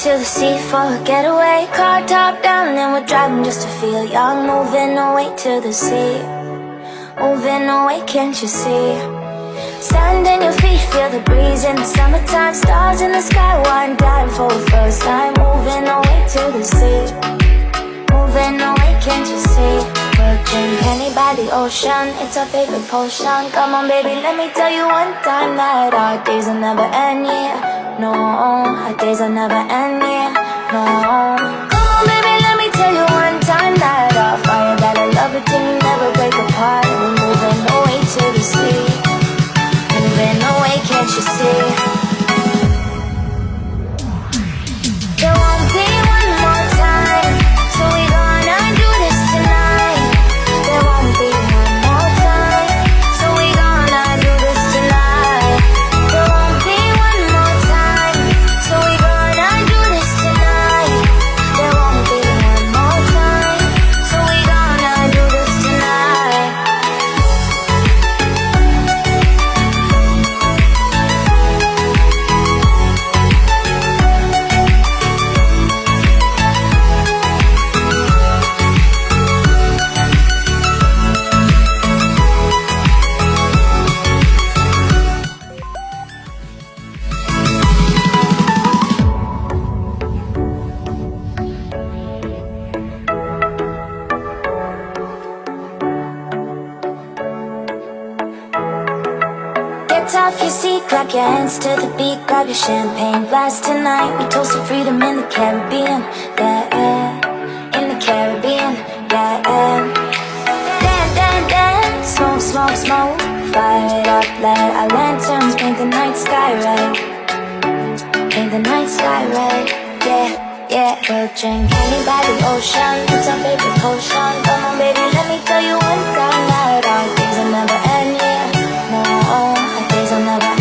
to the sea for a getaway. Car top down and we're driving just to feel young. Moving away to the sea, moving away, can't you see? Sand in your feet, feel the breeze in the summertime. Stars in the sky, one dying for the first time. Moving away to the sea, moving away, can't you see? We'll drink honey by the ocean, it's our favorite potion. Come on baby, let me tell you one time that our days will never end, yeah. No, our days will never end, yeah. No. Come on baby, let me tell you one time that our fire, that I love it till we never break apart. We're moving away to the sea, moving away, can't you see? There won't be one more time, so we gonna do this tonight. There won't be one more time, so we gonna do this tonight. There won't be one more time, so we gonna do this tonight. There won't be one more time, so we gonna do this tonight. Get off your seat, clap your hands to the beat. Grab your champagne glass tonight. We toast to freedom in the Caribbean, yeah, in the Caribbean, yeah. Dance, dance, dance, smoke, smoke, smoke. Fire it up, light our lanterns, paint the night sky red, paint the night sky red, yeah, yeah. We'll drink honey by the ocean, it's our favorite potion. Come on baby, let me tell you one time that our days will never end, yeah. No, our days will never